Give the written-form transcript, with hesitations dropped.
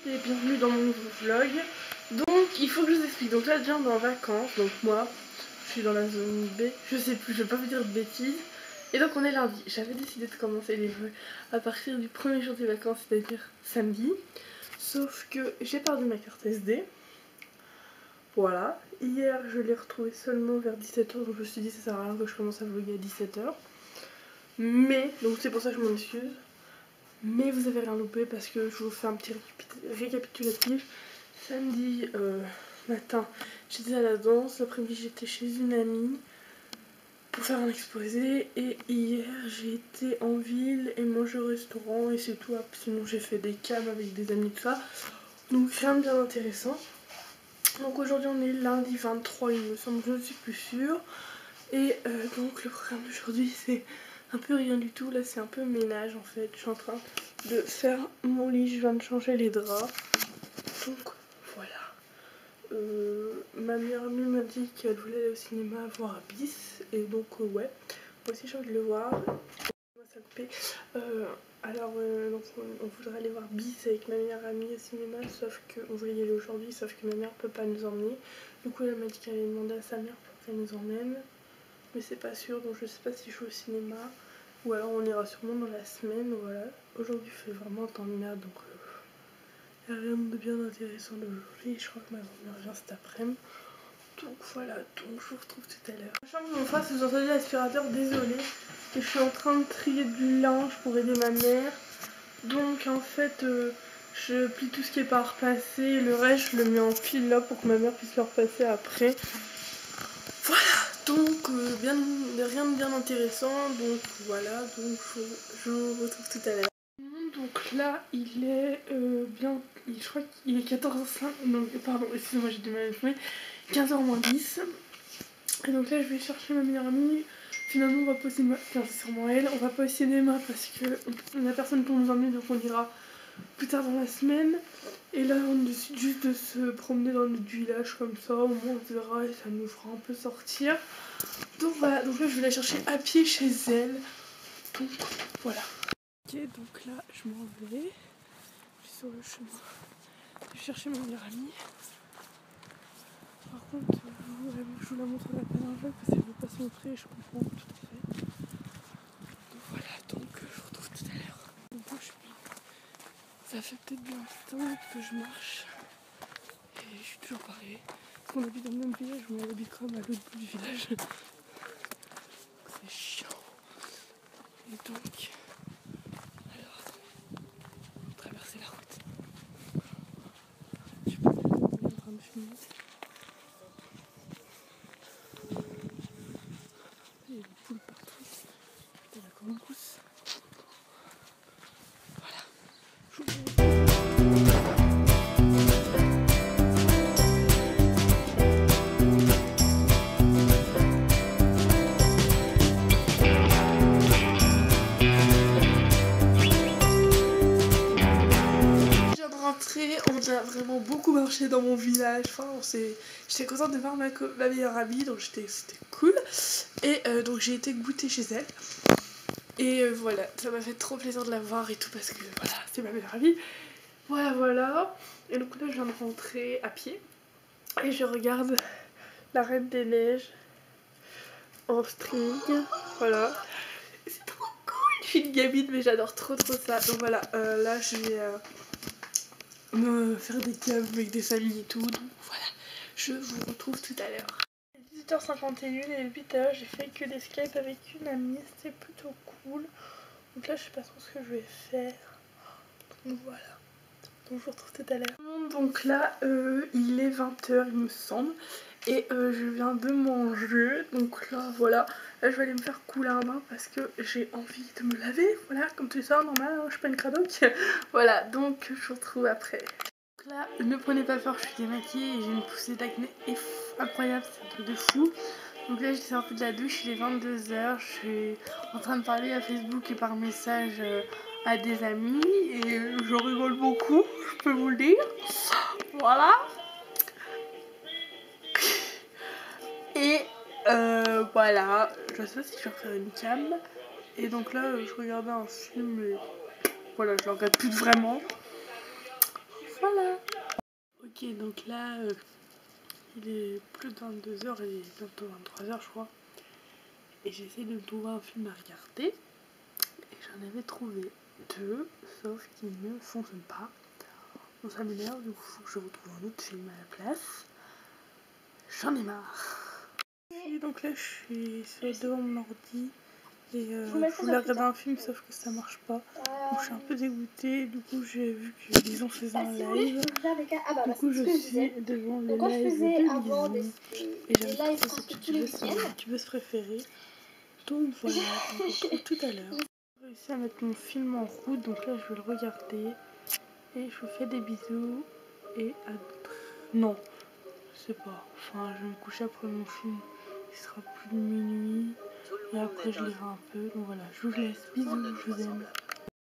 et bienvenue dans mon nouveau vlog. Donc il faut que je vous explique, donc là je viens en vacances, donc moi je suis dans la zone B, je sais plus, je vais pas vous dire de bêtises. Et donc on est lundi, j'avais décidé de commencer les vlogs à partir du premier jour des vacances, c'est-à-dire samedi. Sauf que j'ai perdu ma carte SD. Voilà, hier je l'ai retrouvée seulement vers 17 h, donc je me suis dit ça sert à rien que je commence à vlogger à 17 h. Mais, donc c'est pour ça que je m'en excuse. Mais vous avez rien loupé parce que je vous fais un petit récapitulatif. Samedi matin, j'étais à la danse. L'après-midi, j'étais chez une amie pour faire un exposé. Et hier, j'ai été en ville et mangé au restaurant. Et c'est tout. Sinon, j'ai fait des cams avec des amis, tout ça. Donc, rien de bien intéressant. Donc, aujourd'hui, on est lundi 23, il me semble. Je ne suis plus sûre. Et donc, le programme d'aujourd'hui, c'est un peu rien du tout. Là, c'est un peu ménage en fait. Je suis en train de faire mon lit, je viens de changer les draps. Donc voilà. Ma meilleure amie m'a dit qu'elle voulait aller au cinéma voir Bis. Et donc ouais, moi aussi j'ai envie de le voir. Donc on voudrait aller voir Bis avec ma meilleure amie au cinéma, sauf qu'on voulait y aller aujourd'hui, sauf que ma mère peut pas nous emmener. Du coup elle m'a dit qu'elle allait demander à sa mère pour qu'elle nous emmène. Mais c'est pas sûr, donc je sais pas si je vais au cinéma. Ou alors on ira sûrement dans la semaine, voilà. Aujourd'hui il fait vraiment un temps de merde, donc il n'y a rien de bien intéressant d'aujourd'hui. Je crois que ma grand-mère vient cet après-midi. Donc voilà, donc je vous retrouve tout à l'heure. La chambre d'en face, vous entendez l'aspirateur, désolé. Je suis en train de trier du linge pour aider ma mère. Donc en fait, je plie tout ce qui est pas repassé. Le reste, je le mets en fil là pour que ma mère puisse le repasser après. Voilà, donc rien de bien intéressant, donc voilà, donc je vous retrouve tout à l'heure. Donc là il est je crois qu'il est 14h05, non pardon, excusez-moi j'ai du mal à filmer, 15h moins 10. Et donc là je vais chercher ma meilleure amie, finalement on va pas au cinéma, enfin c'est sûrement elle, on va pas au cinéma parce qu'on n'a personne pour nous emmener, donc on ira plus tard dans la semaine. Et là on décide juste de se promener dans notre village comme ça, au moins on verra et ça nous fera un peu sortir. Donc voilà, donc là je vais la chercher à pied chez elle. Donc voilà. Ok, donc là je m'en vais. Je suis sur le chemin. Je vais chercher ma meilleure amie. Par contre, je vous la montrerai pas dans le vlog parce qu'elle veut pas se montrer et je comprends tout à fait. Donc voilà, donc je vous retrouve tout à l'heure. Donc ça fait peut-être bien un temps que je marche. Et je suis toujours pareil. Parce qu'on habite dans le même village, mais on habite comme à l'autre bout du village. C'est chiant. Et donc, alors, traverser la route. Je sais pas si on est en train de filmer. Il y a des poules partout. Putain, la cornemousse. Voilà. Je vous on a vraiment beaucoup marché dans mon village, enfin j'étais contente de voir ma meilleure amie, donc c'était cool. Et donc j'ai été goûter chez elle. Et voilà, ça m'a fait trop plaisir de la voir et tout parce que voilà, c'est ma meilleure amie. Voilà. Et donc là je viens de rentrer à pied. Et je regarde la Reine des Neiges en streaming, voilà. C'est trop cool, je suis une gamine mais j'adore trop ça. Donc voilà, là je vais me faire des câbles avec des amis et tout, donc voilà, je vous retrouve tout à l'heure. 18h51 et 8h, j'ai fait que des Skype avec une amie, c'était plutôt cool. Donc là je sais pas trop ce que je vais faire, donc voilà, donc je vous retrouve tout à l'heure. Donc là il est 20h il me semble, et je viens de manger, donc là voilà, là je vais aller me faire couler un bain parce que j'ai envie de me laver, voilà, comme tu sais, normal, hein, je suis pas une cradoc. Voilà, donc je vous retrouve après. Donc là, ne prenez pas peur, je suis démaquillée et j'ai une poussée d'acné incroyable, c'est un truc de fou. Donc là, j'étais sortie de la douche, il est 22h, je suis en train de parler à Facebook et par message à des amis et je rigole beaucoup, je peux vous le dire. Voilà. Et voilà, je sais pas si je vais refaire une cam. Et donc là, je regardais un film et voilà, je le regarde plus vraiment. Voilà. Ok, donc là, il est plus de 22h, il est bientôt 23h je crois. Et j'essaie de trouver un film à regarder. Et j'en avais trouvé 2, sauf qu'ils ne fonctionnent pas. Donc ça m'énerve, du coup il faut que je retrouve un autre film à la place. J'en ai marre. Et donc là je suis devant mon ordi. Et je voulais regarder un film sauf que ça marche pas. Donc je suis un peu dégoûtée. Du coup j'ai vu que Lison faisait un live. Du coup je suis devant le live de Lison. Et j'aime trop cette youtubeuse, c'est ma youtubeuse préférée. Donc voilà, on se retrouve tout à l'heure. J'ai réussi à mettre mon film en route, donc là je vais le regarder. Et je vous fais des bisous. Et à d'autres. Non, je sais pas. Enfin je vais me coucher après mon film. Il sera plus de minuit. Et après je lirai un peu. Donc voilà, je vous laisse. Bisous, je vous aime.